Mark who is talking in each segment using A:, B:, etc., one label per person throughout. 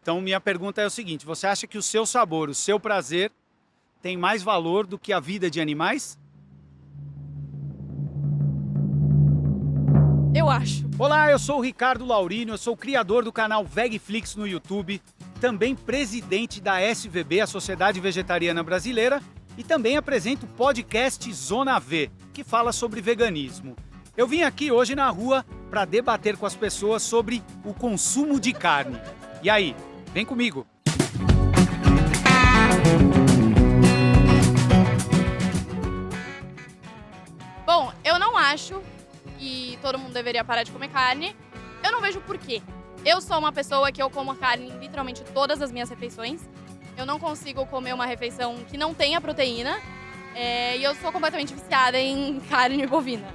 A: Então, minha pergunta é o seguinte, você acha que o seu sabor, o seu prazer, tem mais valor do que a vida de animais?
B: Eu acho.
A: Olá, eu sou o Ricardo Laurino, eu sou o criador do canal Vegflix no YouTube, também presidente da SVB, a Sociedade Vegetariana Brasileira, e também apresento o podcast Zona V, que fala sobre veganismo. Eu vim aqui hoje na rua para debater com as pessoas sobre o consumo de carne. E aí, vem comigo!
B: Bom, eu não acho que todo mundo deveria parar de comer carne. Eu não vejo porquê. Eu sou uma pessoa que eu como carne em literalmente todas as minhas refeições. Eu não consigo comer uma refeição que não tenha proteína. E eu sou completamente viciada em carne bovina.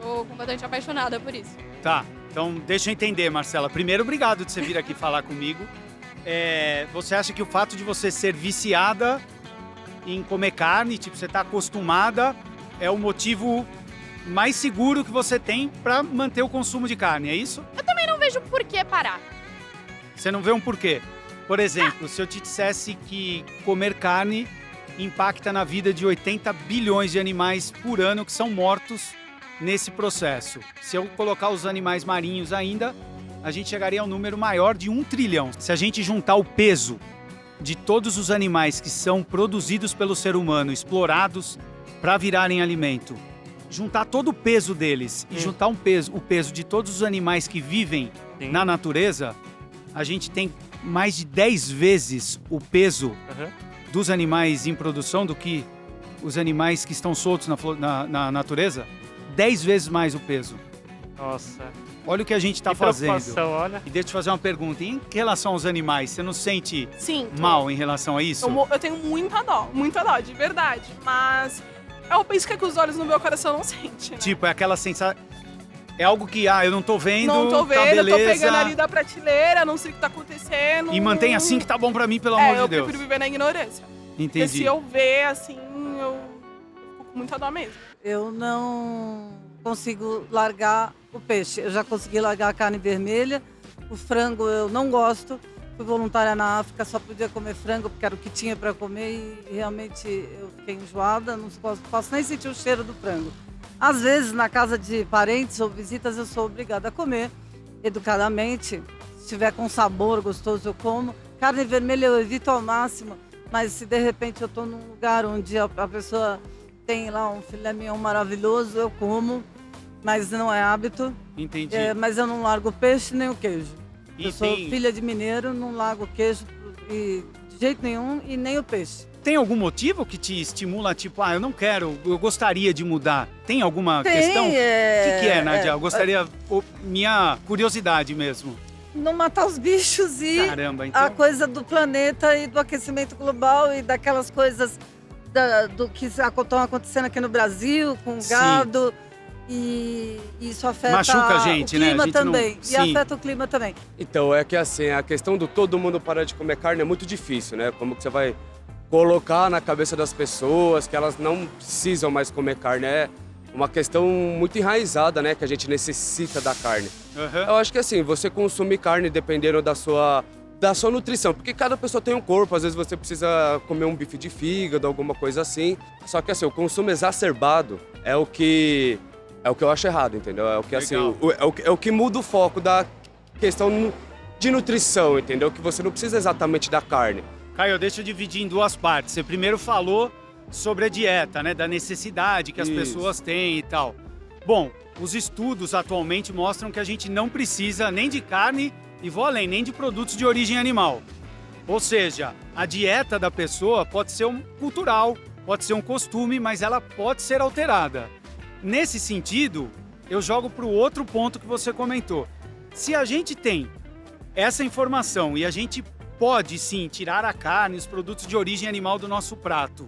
B: Tô completamente apaixonada por isso.
A: Tá, então deixa eu entender, Marcela. Primeiro, obrigado de você vir aqui falar comigo. Você acha que o fato de você ser viciada em comer carne, tipo, você tá acostumada, é o motivo mais seguro que você tem para manter o consumo de carne, é isso?
B: Eu também não vejo por que parar.
A: Você não vê um porquê? Por exemplo, se eu te dissesse que comer carne impacta na vida de 80 bilhões de animais por ano que são mortos nesse processo. Se eu colocar os animais marinhos ainda, a gente chegaria a um número maior de 1 trilhão. Se a gente juntar o peso de todos os animais que são produzidos pelo ser humano, explorados para virarem alimento, juntar todo o peso deles e juntar o peso de todos os animais que vivem na natureza, a gente tem mais de 10 vezes o peso dos animais em produção do que os animais que estão soltos na natureza. 10 vezes mais o peso.
C: Nossa.
A: Olha o que a gente está fazendo.
C: Olha.
A: E deixa eu te fazer uma pergunta. Em relação aos animais, você não sente
D: Sinto.
A: mal em relação a isso?
D: Eu tenho muita dó, de verdade. Mas eu penso que é que os olhos no meu coração não sentem, né?
A: Tipo, é aquela sensação... É algo que, eu não tô vendo,
D: Não tô vendo,
A: tá beleza.
D: eu tô pegando ali da prateleira, não sei o que tá acontecendo.
A: E mantém assim que tá bom pra mim, pelo amor de Deus.
D: Eu prefiro viver na ignorância. Porque
A: Entendi.
D: se eu ver, assim, eu fico com muita dó mesmo.
E: Eu não consigo largar o peixe. Eu já consegui largar a carne vermelha. O frango eu não gosto. Fui voluntária na África, só podia comer frango porque era o que tinha para comer e realmente eu fiquei enjoada. Não posso nem sentir o cheiro do frango. Às vezes, na casa de parentes ou visitas, eu sou obrigada a comer educadamente. Se tiver com sabor gostoso, eu como. Carne vermelha eu evito ao máximo, mas se de repente eu estou num lugar onde a pessoa tem lá um filé mignon maravilhoso, eu como, mas não é hábito.
A: Entendi.
E: Mas eu não largo o peixe nem o queijo.
A: E
E: eu sou filha de mineiro, não largo o queijo de jeito nenhum e nem o peixe.
A: Tem algum motivo que te estimula, tipo, eu não quero, eu gostaria de mudar? Tem alguma questão? O que é, Nadia? Eu gostaria, minha curiosidade mesmo.
E: Não matar os bichos e
A: Caramba, então...
E: a coisa do planeta e do aquecimento global e daquelas coisas do que estão acontecendo aqui no Brasil com o gado. E isso afeta
A: Machuca a gente,
E: o clima,
A: né?
E: também.
A: Não...
E: E afeta o clima também.
F: Então, é que assim, a questão do todo mundo parar de comer carne é muito difícil, né? Como que você vai colocar na cabeça das pessoas que elas não precisam mais comer carne? É uma questão muito enraizada, né? Que a gente necessita da carne. Eu acho que assim, você consumir carne dependendo da sua nutrição, porque cada pessoa tem um corpo, às vezes você precisa comer um bife de fígado, alguma coisa assim. Só que assim, o consumo exacerbado é o que eu acho errado, entendeu? É o que assim, é o que muda o foco da questão de nutrição, entendeu? Que você não precisa exatamente da carne.
A: Caio, deixa eu dividir em duas partes. Você primeiro falou sobre a dieta, né? Da necessidade que as pessoas têm e tal. Bom, os estudos atualmente mostram que a gente não precisa nem de carne e vou além, nem de produtos de origem animal. Ou seja, a dieta da pessoa pode ser cultural, pode ser um costume, mas ela pode ser alterada. Nesse sentido, eu jogo para o outro ponto que você comentou. Se a gente tem essa informação e a gente pode sim tirar a carne, os produtos de origem animal do nosso prato,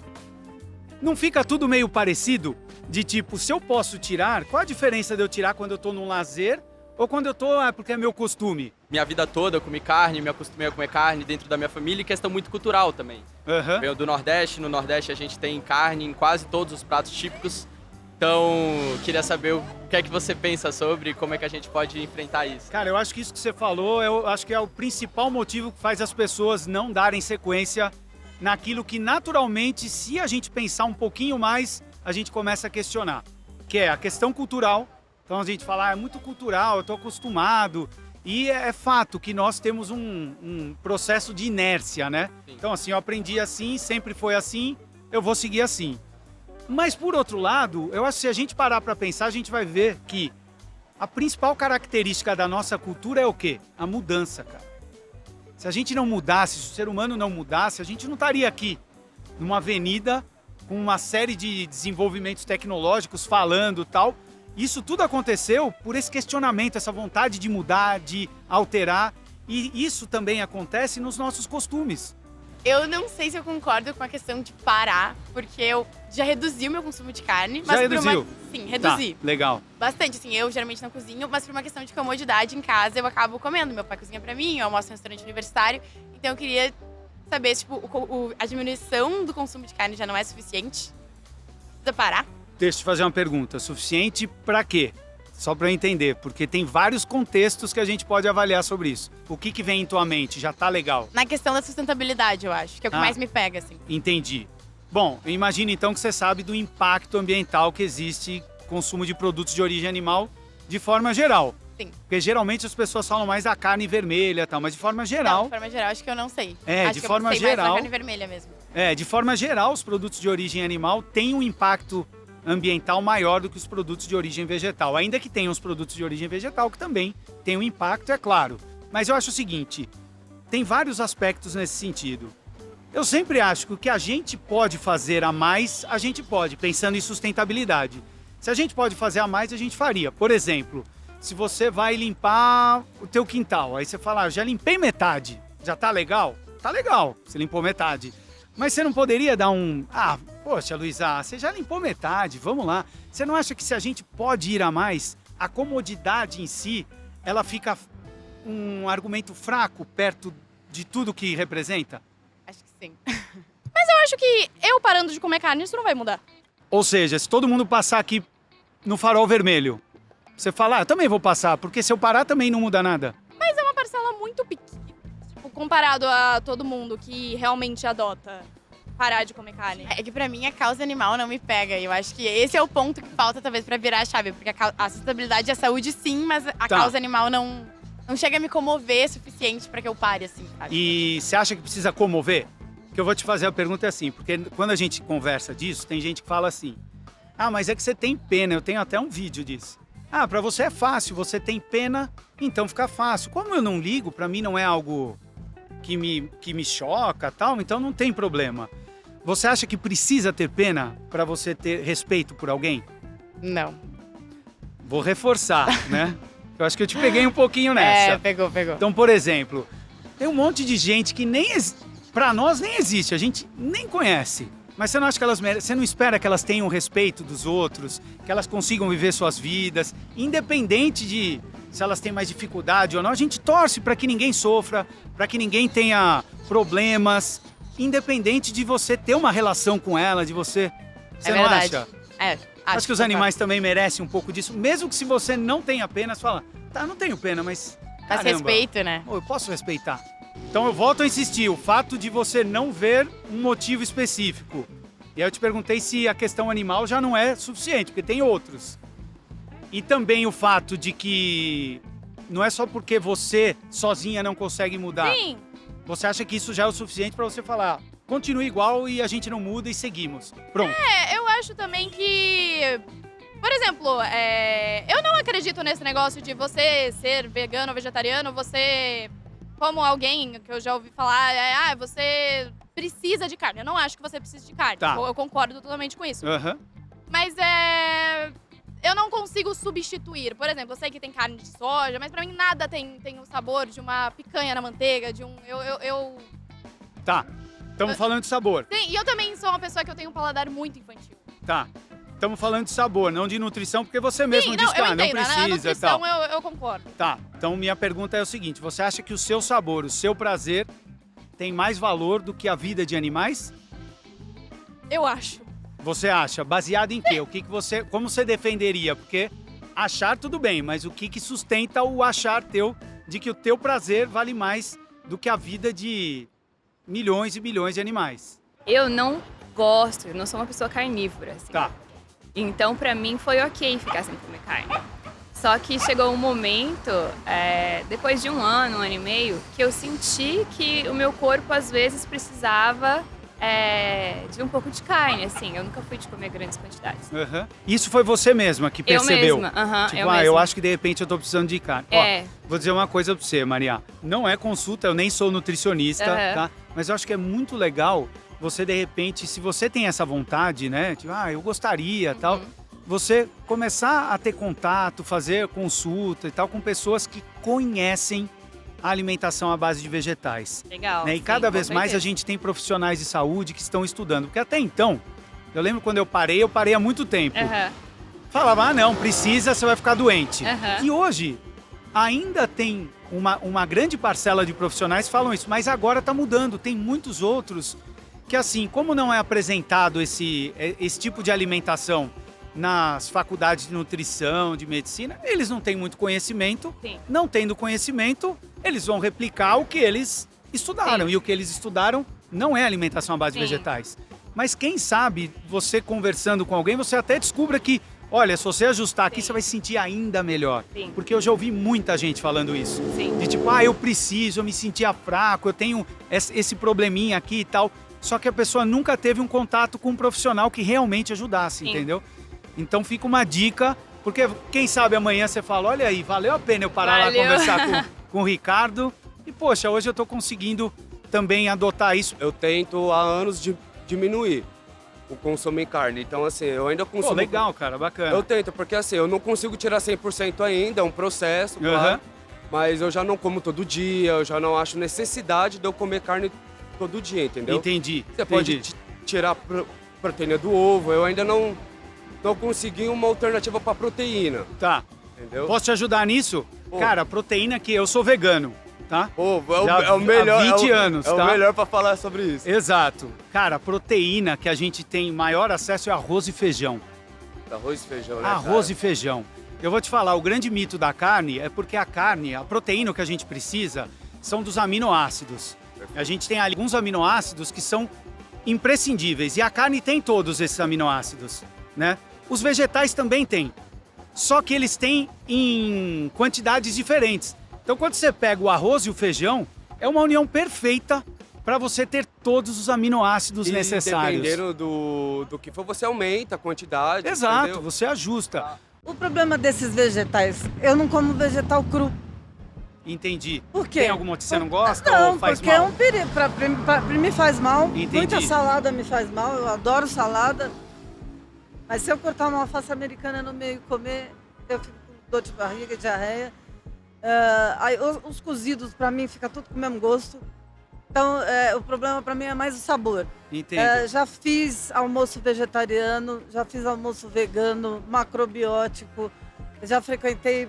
A: não fica tudo meio parecido? De tipo, se eu posso tirar, qual a diferença de eu tirar quando eu tô num lazer ou quando eu tô, porque é meu costume?
G: Minha vida toda eu comi carne, me acostumei a comer carne dentro da minha família e questão muito cultural também. Venho do Nordeste, no Nordeste a gente tem carne em quase todos os pratos típicos. Então, queria saber o que é que você pensa sobre, como é que a gente pode enfrentar isso.
A: Cara, eu acho que isso que você falou, eu acho que é o principal motivo que faz as pessoas não darem sequência naquilo que naturalmente, se a gente pensar um pouquinho mais, a gente começa a questionar, que é a questão cultural. Então a gente fala, é muito cultural, eu tô acostumado. E é fato que nós temos um processo de inércia, né?
G: Sim.
A: Então assim, eu aprendi assim, sempre foi assim, eu vou seguir assim. Mas por outro lado, eu acho que se a gente parar para pensar, a gente vai ver que a principal característica da nossa cultura é o quê? A mudança, cara. Se a gente não mudasse, se o ser humano não mudasse, a gente não estaria aqui numa avenida com uma série de desenvolvimentos tecnológicos falando tal. Isso tudo aconteceu por esse questionamento, essa vontade de mudar, de alterar. E isso também acontece nos nossos costumes.
C: Eu não sei se eu concordo com a questão de parar, porque eu já reduzi o meu consumo de carne.
A: Já reduziu?
C: Sim, reduzi.
A: Tá, legal.
C: Bastante, assim, eu geralmente não cozinho, mas por uma questão de comodidade em casa eu acabo comendo. Meu pai cozinha pra mim, eu almoço em restaurante universitário. Então eu queria saber, tipo, a diminuição do consumo de carne já não é suficiente? Precisa parar?
A: Deixa eu te fazer uma pergunta. Suficiente para quê? Só para eu entender, porque tem vários contextos que a gente pode avaliar sobre isso. O que vem em tua mente? Já tá legal?
C: Na questão da sustentabilidade, eu acho, que é o que mais me pega, assim.
A: Entendi. Bom, imagina então que você sabe do impacto ambiental que existe consumo de produtos de origem animal de forma geral.
C: Sim.
A: Porque geralmente as pessoas falam mais da carne vermelha e tal, mas de forma geral...
C: Não, de forma geral, acho que eu não sei.
A: É,
C: acho
A: de
C: que
A: forma
C: eu sei mais
A: geral...
C: da carne vermelha mesmo.
A: De forma geral, os produtos de origem animal têm um impacto ambiental maior do que os produtos de origem vegetal. Ainda que tenham os produtos de origem vegetal que também têm um impacto, é claro. Mas eu acho o seguinte, tem vários aspectos nesse sentido. Eu sempre acho que o que a gente pode fazer a mais, a gente pode, pensando em sustentabilidade. Se a gente pode fazer a mais, a gente faria. Por exemplo, se você vai limpar o teu quintal, aí você fala, já limpei metade, já tá legal? Tá legal, você limpou metade. Mas você não poderia dar um... poxa, Luísa, você já limpou metade, vamos lá. Você não acha que se a gente pode ir a mais, a comodidade em si, ela fica um argumento fraco perto de tudo que representa?
C: Acho que sim.
B: Eu acho que eu parando de comer carne, isso não vai mudar.
A: Ou seja, se todo mundo passar aqui no farol vermelho, você fala, eu também vou passar, porque se eu parar também não muda nada.
B: Mas é uma parcela muito pequena, tipo, comparado a todo mundo que realmente adota parar de comer carne.
C: É que pra mim a causa animal não me pega. Eu acho que esse é o ponto que falta talvez pra virar a chave. Porque a sustentabilidade e a saúde sim, mas a causa animal não chega a me comover o suficiente pra que eu pare, assim, sabe?
A: E você acha que precisa comover? Que eu vou te fazer a pergunta é assim, porque quando a gente conversa disso, tem gente que fala assim, mas é que você tem pena, eu tenho até um vídeo disso. Pra você é fácil, você tem pena, então fica fácil. Como eu não ligo, pra mim não é algo que me choca, tal, então não tem problema. Você acha que precisa ter pena para você ter respeito por alguém?
C: Não.
A: Vou reforçar, né? Eu acho que eu te peguei um pouquinho nessa.
C: Pegou.
A: Então, por exemplo, tem um monte de gente que para nós nem existe, a gente nem conhece. Mas você não acha que você não espera que elas tenham respeito dos outros, que elas consigam viver suas vidas, independente de se elas têm mais dificuldade ou não, a gente torce para que ninguém sofra, para que ninguém tenha problemas, independente de você ter uma relação com ela, de você... Você não acha? Acho que os animais também merecem um pouco disso, mesmo que se você não tenha pena, você fala, não tenho pena, mas...
C: Mas
A: caramba,
C: respeito, né?
A: eu posso respeitar. Então eu volto a insistir, o fato de você não ver um motivo específico. E aí eu te perguntei se a questão animal já não é suficiente, porque tem outros. E também o fato de que não é só porque você sozinha não consegue mudar.
B: Sim.
A: Você acha que isso já é o suficiente para você falar, continue igual e a gente não muda e seguimos. Pronto.
B: Eu acho também que... Por exemplo, eu não acredito nesse negócio de você ser vegano ou vegetariano, você... Como alguém que eu já ouvi falar, você precisa de carne. Eu não acho que você precisa de carne.
A: Tá.
B: Eu concordo totalmente com isso.
A: Aham.
B: Mas eu não consigo substituir. Por exemplo, eu sei que tem carne de soja, mas pra mim nada tem o sabor de uma picanha na manteiga, de um...
A: Tá. Estamos falando de sabor.
B: Sim, e eu também sou uma pessoa que eu tenho um paladar muito infantil.
A: Tá. Estamos falando de sabor, não de nutrição, porque você mesmo
B: Sim,
A: disse que
B: eu
A: não
B: entendo.
A: precisa
B: Na
A: e
B: nutrição
A: tal.
B: eu concordo.
A: Tá, então minha pergunta é o seguinte, você acha que o seu sabor, o seu prazer tem mais valor do que a vida de animais?
B: Eu acho.
A: Você acha? Baseado em quê? O que você, como você defenderia? Porque achar tudo bem, mas o que sustenta o achar teu de que o teu prazer vale mais do que a vida de milhões e milhões de animais?
H: Eu não gosto, eu não sou uma pessoa carnívora, assim.
A: Tá.
H: Então, pra mim, foi ok ficar sem comer carne. Só que chegou um momento, depois de um ano e meio, que eu senti que o meu corpo, às vezes, precisava de um pouco de carne, assim. Eu nunca fui de comer grandes quantidades.
A: Uhum. Isso foi você mesma que percebeu?
H: Eu mesma,
A: tipo,
H: eu
A: eu
H: mesma.
A: acho que de repente eu tô precisando de carne. Ó, vou dizer uma coisa pra você, Maria. Não é consulta, eu nem sou nutricionista, tá? Mas eu acho que é muito legal você, de repente, se você tem essa vontade, né? Tipo, eu gostaria, tal. Você começar a ter contato, fazer consulta e tal com pessoas que conhecem a alimentação à base de vegetais.
H: Legal.
A: Né? E cada vez mais a gente tem profissionais de saúde que estão estudando. Porque até então, eu lembro quando eu parei há muito tempo. Falava, não, precisa, você vai ficar doente. E hoje, ainda tem uma grande parcela de profissionais que falam isso, mas agora está mudando. Tem muitos outros que, assim, como não é apresentado esse tipo de alimentação nas faculdades de nutrição, de medicina, eles não têm muito conhecimento.
H: Sim.
A: Não tendo conhecimento, eles vão replicar o que eles estudaram.
H: Sim.
A: E o que eles estudaram não é alimentação à base de
H: Sim.
A: vegetais. Mas quem sabe, você conversando com alguém, você até descubra que, olha, se você ajustar aqui,
H: Sim.
A: você vai se sentir ainda melhor.
H: Sim.
A: Porque eu já ouvi muita gente falando isso.
H: Sim.
A: De tipo, eu preciso, eu me sentia fraco, eu tenho esse probleminha aqui e tal. Só que a pessoa nunca teve um contato com um profissional que realmente ajudasse,
H: Sim.
A: entendeu? Então fica uma dica, porque quem sabe amanhã você fala, olha aí, valeu a pena eu parar lá conversar com o Ricardo. E poxa, hoje eu tô conseguindo também adotar isso.
F: Eu tento há anos diminuir o consumo em carne. Então, assim, eu ainda consumo...
A: Pô, legal, cara, bacana.
F: Eu tento, porque assim, eu não consigo tirar 100% ainda, é um processo, claro. Mas eu já não como todo dia, eu já não acho necessidade de eu comer carne todo dia, entendeu?
A: Entendi.
F: Você pode tirar proteína do ovo, eu ainda não consegui uma alternativa para proteína.
A: Tá.
F: Entendeu?
A: Posso te ajudar nisso?
F: Pô.
A: Cara, proteína que eu sou vegano, tá?
F: Pô,
A: Já
F: é o melhor.
A: há 20 anos,
F: é
A: tá?
F: o melhor para falar sobre isso.
A: Exato. Cara, proteína que a gente tem maior acesso é arroz e feijão.
F: Arroz e feijão, né,
A: Arroz
F: cara?
A: e feijão. Eu vou te falar, o grande mito da carne é porque a carne, a proteína que a gente precisa, são dos aminoácidos. A gente tem alguns aminoácidos que são imprescindíveis e a carne tem todos esses aminoácidos, né? Os vegetais também têm, só que eles têm em quantidades diferentes. Então, quando você pega o arroz e o feijão, é uma união perfeita para você ter todos os aminoácidos necessários.
F: Dependendo do que for, você aumenta a quantidade.
A: Exato,
F: entendeu?
A: você ajusta.
E: O problema desses vegetais, eu não como vegetal cru.
A: Entendi.
E: Por quê?
A: Tem alguma que você não gosta
E: Não,
A: ou faz
E: porque
A: mal?
E: é um perigo. Pra mim faz mal.
A: Entendi.
E: Muita salada me faz mal. Eu adoro salada. Mas se eu cortar uma alface americana no meio e comer, eu fico com dor de barriga, diarreia. Aí, os cozidos, pra mim, fica tudo com o mesmo gosto. Então, o problema pra mim é mais o sabor.
A: Entendo.
E: Já fiz almoço vegetariano, já fiz almoço vegano, macrobiótico. Já frequentei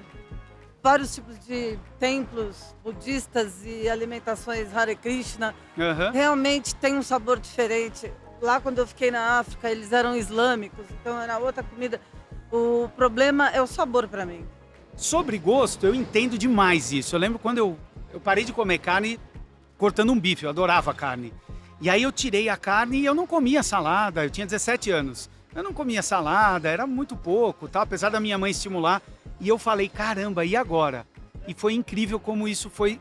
E: vários tipos de templos budistas e alimentações Hare Krishna.
A: Aham.
E: Realmente tem um sabor diferente. Lá quando eu fiquei na África, eles eram islâmicos, então era outra comida. O problema é o sabor pra mim.
A: Sobre gosto, eu entendo demais isso. Eu lembro quando eu parei de comer carne cortando um bife, eu adorava carne. E aí eu tirei a carne e eu não comia salada, eu tinha 17 anos. Eu não comia salada, era muito pouco, tá? Apesar da minha mãe estimular. E eu falei, caramba, e agora? E foi incrível como isso foi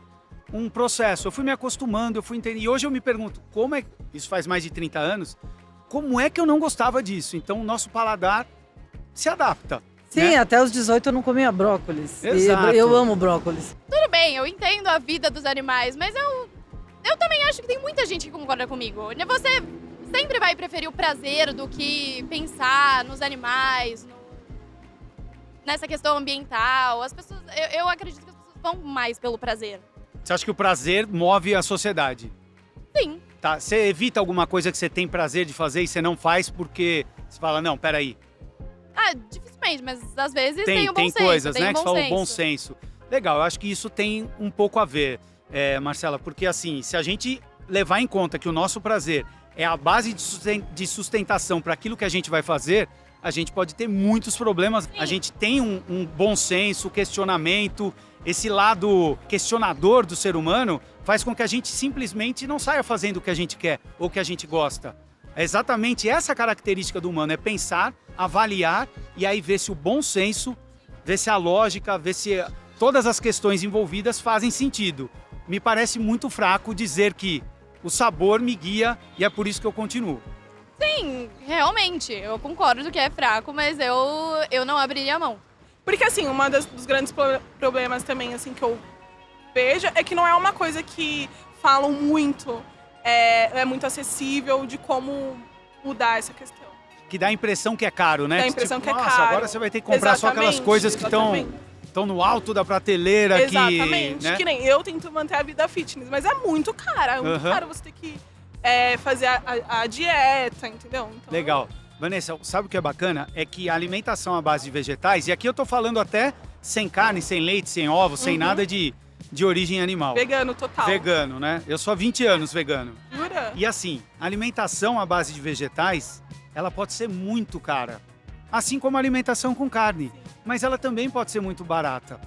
A: um processo. Eu fui me acostumando, eu fui entendendo. E hoje eu me pergunto, como é... Isso faz mais de 30 anos. Como é que eu não gostava disso? Então o nosso paladar se adapta.
E: Sim,
A: né?
E: até os 18 eu não comia brócolis.
A: Exato.
E: E eu amo brócolis.
B: Tudo bem, eu entendo a vida dos animais, mas eu também acho que tem muita gente que concorda comigo. Você sempre vai preferir o prazer do que pensar nos animais, nessa questão ambiental. As pessoas, eu acredito que as pessoas vão mais pelo prazer.
A: Você acha que o prazer move a sociedade?
B: Sim.
A: Tá, você evita alguma coisa que você tem prazer de fazer e você não faz porque você fala, não, peraí.
B: Dificilmente, mas às vezes tem o bom
A: Tem
B: senso.
A: coisas,
B: tem
A: né,
B: o
A: que você
B: bom
A: falou bom
B: senso.
A: senso. Legal, eu acho que isso tem um pouco a ver, Marcela, porque assim, se a gente levar em conta que o nosso prazer é a base de sustentação para aquilo que a gente vai fazer, a gente pode ter muitos problemas. A gente tem um bom senso, questionamento, esse lado questionador do ser humano faz com que a gente simplesmente não saia fazendo o que a gente quer ou o que a gente gosta. É exatamente essa característica do humano, é pensar, avaliar e aí ver se o bom senso, ver se a lógica, ver se todas as questões envolvidas fazem sentido. Me parece muito fraco dizer que o sabor me guia e é por isso que eu continuo.
B: Sim, realmente, eu concordo que é fraco, mas eu não abriria a mão.
D: Porque, assim, dos grandes problemas também, assim, que eu vejo é que não é uma coisa que falam muito, é muito acessível de como mudar essa questão.
A: Que dá a impressão que é caro, né?
D: Dá a impressão que é
A: nossa,
D: caro.
A: Agora você vai ter que comprar só aquelas coisas que estão no alto da prateleira.
D: Exatamente.
A: Que, né?
D: Que nem eu tento manter a vida fitness, mas é muito cara. É muito caro você ter que fazer a dieta, entendeu? Então,
A: legal. Vanessa, sabe o que é bacana? É que a alimentação à base de vegetais, e aqui eu tô falando até sem carne, sem leite, sem ovos, sem nada de origem animal.
D: Vegano total.
A: Vegano, né? Eu sou há 20 anos vegano.
D: Jura?
A: E assim, a alimentação à base de vegetais, ela pode ser muito cara. Assim como a alimentação com carne. Mas ela também pode ser muito barata.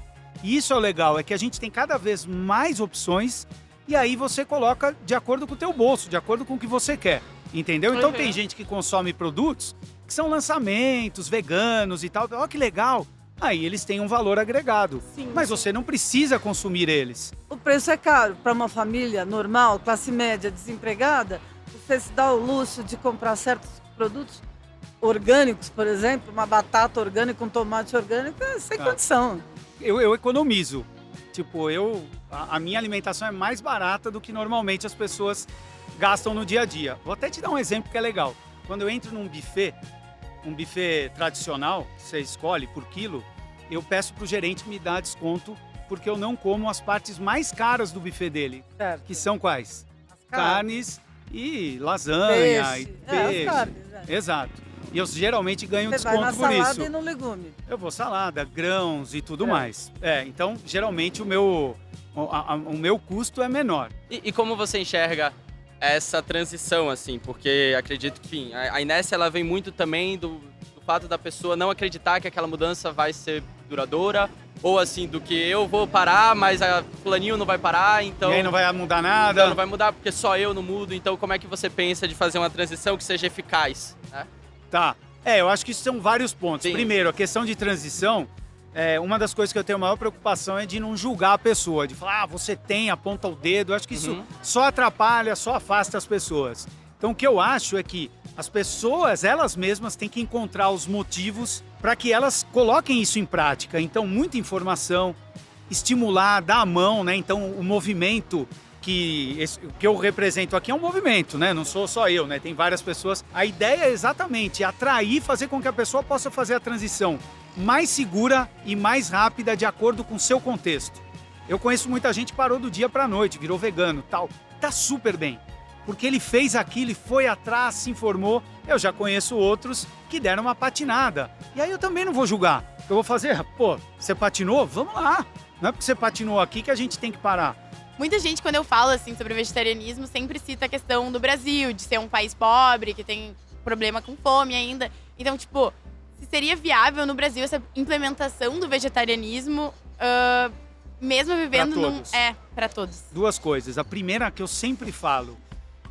A: E isso é o legal, é que a gente tem cada vez mais opções e aí você coloca de acordo com o teu bolso, de acordo com o que você quer. Entendeu? Então tem gente que consome produtos que são lançamentos veganos e tal. Ó, que legal! Aí eles têm um valor agregado.
D: Sim,
A: mas você não precisa consumir eles.
E: O preço é caro. Para uma família normal, classe média, desempregada, você se dá o luxo de comprar certos produtos orgânicos, por exemplo, uma batata orgânica, um tomate orgânico, é sem condição.
A: Eu economizo. Tipo, a minha alimentação é mais barata do que normalmente as pessoas gastam no dia a dia. Vou até te dar um exemplo que é legal. Quando eu entro num buffet, um buffet tradicional, que você escolhe por quilo, eu peço pro gerente me dar desconto porque eu não como as partes mais caras do buffet dele.
E: Certo.
A: Que são quais?
E: As
A: Carnes e lasanha
E: peixe.
A: e peixe.
E: As carnes,
A: Exato. E eu geralmente ganho
E: Você vai na
A: desconto por
E: salada
A: isso.
E: e no legume.
A: Eu vou salada, grãos e tudo mais. Então, geralmente o meu custo é menor.
G: E como você enxerga essa transição, assim? Porque acredito que, enfim, a inércia ela vem muito também do fato da pessoa não acreditar que aquela mudança vai ser duradoura, ou assim, do que eu vou parar, mas a fulaninho não vai parar, então...
A: E aí não vai mudar nada.
G: Então não vai mudar porque só eu não mudo, então como é que você pensa de fazer uma transição que seja eficaz, né?
A: Tá. Eu acho que isso são vários pontos.
G: Sim.
A: Primeiro, a questão de transição, uma das coisas que eu tenho maior preocupação é de não julgar a pessoa, de falar, você tem, aponta o dedo. Eu acho que isso só atrapalha, só afasta as pessoas. Então, o que eu acho é que as pessoas, elas mesmas, têm que encontrar os motivos para que elas coloquem isso em prática. Então, muita informação, estimular, dar a mão, né? Então, o movimento que eu represento aqui é um movimento, né? Não sou só eu, né? Tem várias pessoas. A ideia é exatamente atrair, fazer com que a pessoa possa fazer a transição mais segura e mais rápida de acordo com o seu contexto. Eu conheço muita gente que parou do dia para a noite, virou vegano, tal. Tá super bem. Porque ele fez aquilo, ele foi atrás, se informou. Eu já conheço outros que deram uma patinada. E aí eu também não vou julgar. Eu vou fazer, pô, você patinou? Vamos lá. Não é porque você patinou aqui que a gente tem que parar.
C: Muita gente, quando eu falo assim sobre vegetarianismo, sempre cita a questão do Brasil, de ser um país pobre, que tem problema com fome ainda. Então, tipo, se seria viável no Brasil essa implementação do vegetarianismo, mesmo vivendo
A: pra todos.
C: Pra todos.
A: Duas coisas. A primeira que eu sempre falo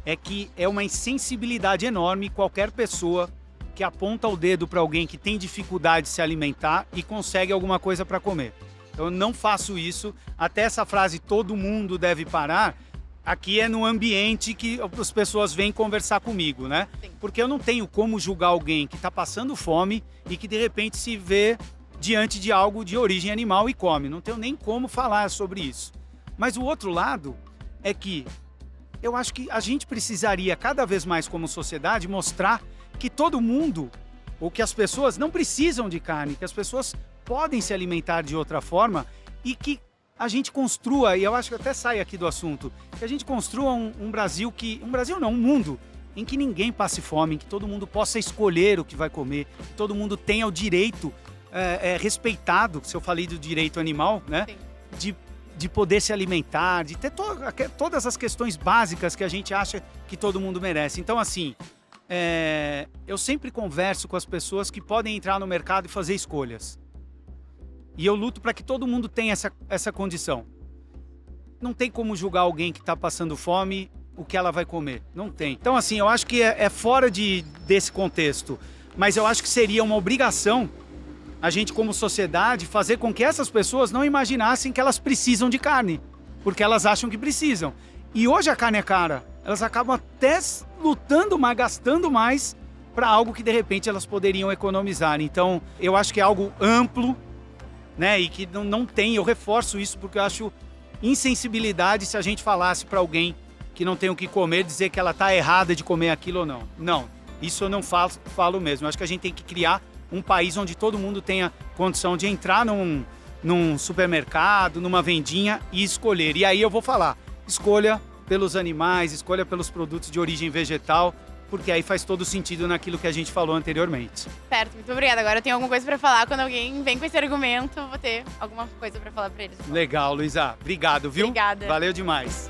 A: é que é uma insensibilidade enorme qualquer pessoa que aponta o dedo para alguém que tem dificuldade de se alimentar e consegue alguma coisa para comer. Eu não faço isso. Até essa frase, todo mundo deve parar, aqui é no ambiente que as pessoas vêm conversar comigo, né?
C: Sim.
A: Porque eu não tenho como julgar alguém que está passando fome e que de repente se vê diante de algo de origem animal e come. Não tenho nem como falar sobre isso. Mas o outro lado é que eu acho que a gente precisaria cada vez mais como sociedade mostrar que todo mundo, ou que as pessoas não precisam de carne, que as pessoas podem se alimentar de outra forma e que a gente construa, e eu acho que até sai aqui do assunto, que a gente construa um Brasil um mundo em que ninguém passe fome, em que todo mundo possa escolher o que vai comer, que todo mundo tenha o direito respeitado, se eu falei do direito animal, né?
C: Sim.
A: De de poder se alimentar, de ter todas as questões básicas que a gente acha que todo mundo merece. Então, assim, eu sempre converso com as pessoas que podem entrar no mercado e fazer escolhas. E eu luto para que todo mundo tenha essa condição. Não tem como julgar alguém que está passando fome o que ela vai comer. Não tem. Então, assim, eu acho que é fora desse contexto. Mas eu acho que seria uma obrigação a gente, como sociedade, fazer com que essas pessoas não imaginassem que elas precisam de carne. Porque elas acham que precisam. E hoje a carne é cara. Elas acabam até lutando mais, gastando mais para algo que, de repente, elas poderiam economizar. Então, eu acho que é algo amplo, né? E que não tem, eu reforço isso porque eu acho insensibilidade se a gente falasse para alguém que não tem o que comer, dizer que ela está errada de comer aquilo ou não. Não, isso eu não falo mesmo. Eu acho que a gente tem que criar um país onde todo mundo tenha condição de entrar num supermercado, numa vendinha e escolher. E aí eu vou falar, escolha pelos animais, escolha pelos produtos de origem vegetal, porque aí faz todo sentido naquilo que a gente falou anteriormente.
C: Certo, muito obrigada. Agora eu tenho alguma coisa pra falar. Quando alguém vem com esse argumento, eu vou ter alguma coisa pra falar pra eles.
A: Legal, Luísa. Obrigado, viu?
C: Obrigada.
A: Valeu demais.